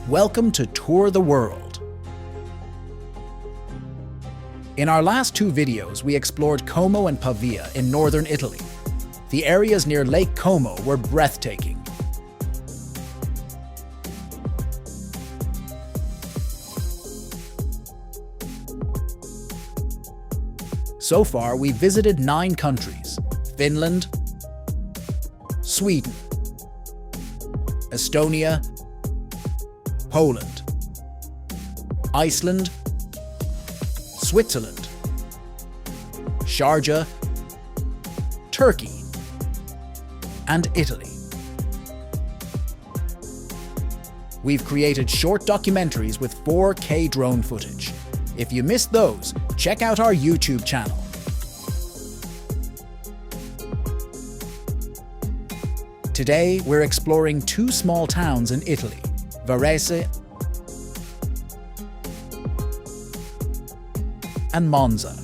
Welcome to Tour the World. In our last two videos, we explored Como and Pavia in northern Italy. The areas near Lake Como were breathtaking. So far, we've visited 9 countries: Finland, Sweden, Estonia, Poland, Iceland, Switzerland, Sharjah, Turkey, and Italy. We've created short documentaries with 4K drone footage. If you missed those, check out our YouTube channel. Today, we're exploring 2 small towns in Italy, Varese and Monza.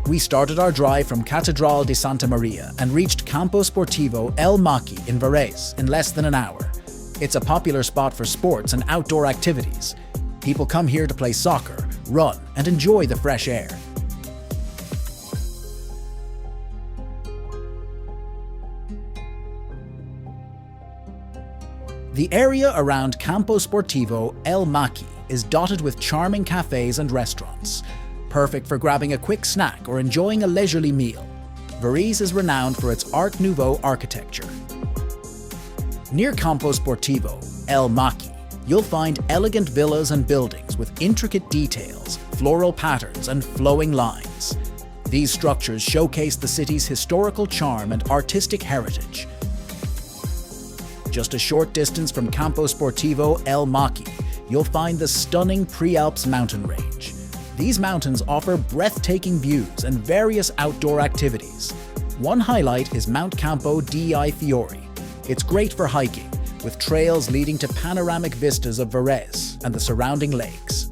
We started our drive from Cattedrale di Santa Maria and reached Campo Sportivo El Macchi in Varese in less than an hour. It's a popular spot for sports and outdoor activities. People come here to play soccer, run, and enjoy the fresh air. The area around Campo Sportivo El Macchi is dotted with charming cafes and restaurants, perfect for grabbing a quick snack or enjoying a leisurely meal. Varese is renowned for its Art Nouveau architecture. Near Campo Sportivo El Macchi, you'll find elegant villas and buildings with intricate details, floral patterns, and flowing lines. These structures showcase the city's historical charm and artistic heritage. Just a short distance from Campo Sportivo El Macchi, you'll find the stunning Prealps mountain range. These mountains offer breathtaking views and various outdoor activities. One highlight is Mount Campo di Fiori. It's great for hiking, with trails leading to panoramic vistas of Varese and the surrounding lakes.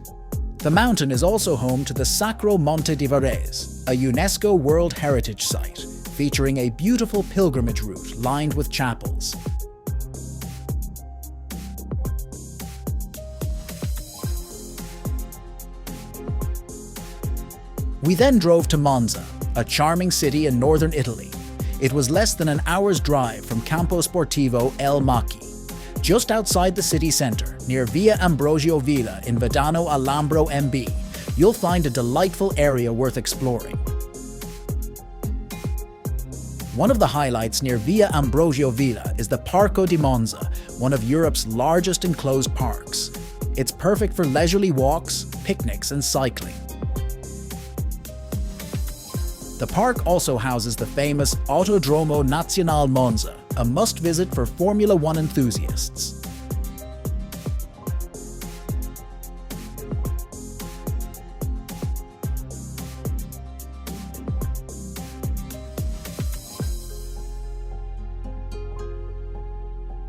The mountain is also home to the Sacro Monte di Varese, a UNESCO World Heritage Site, featuring a beautiful pilgrimage route lined with chapels. We then drove to Monza, a charming city in northern Italy. It was less than an hour's drive from Campo Sportivo El Macchi. Just outside the city centre, near Via Ambrogio Villa in Vidano a Lambro MB, you'll find a delightful area worth exploring. One of the highlights near Via Ambrogio Villa is the Parco di Monza, one of Europe's largest enclosed parks. It's perfect for leisurely walks, picnics, and cycling. The park also houses the famous Autodromo Nazionale Monza, a must-visit for Formula One enthusiasts.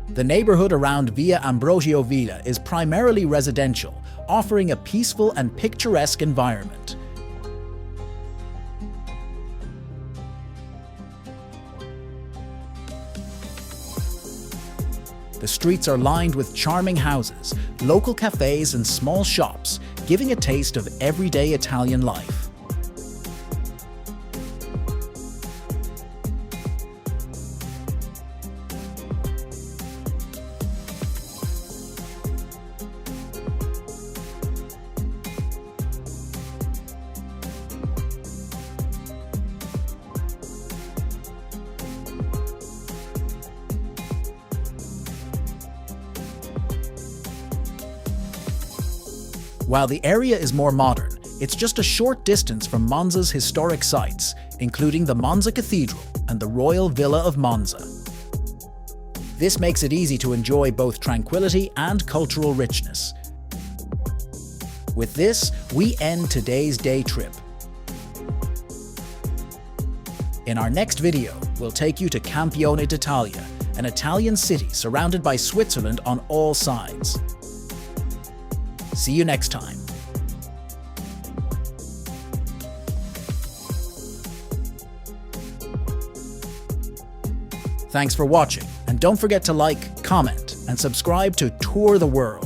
The neighborhood around Via Ambrogio Villa is primarily residential, offering a peaceful and picturesque environment. The streets are lined with charming houses, local cafes, and small shops, giving a taste of everyday Italian life. While the area is more modern, it's just a short distance from Monza's historic sites, including the Monza Cathedral and the Royal Villa of Monza. This makes it easy to enjoy both tranquility and cultural richness. With this, we end today's day trip. In our next video, we'll take you to Campione d'Italia, an Italian city surrounded by Switzerland on all sides. See you next time. Thanks for watching, and don't forget to like, comment, and subscribe to Tour the World.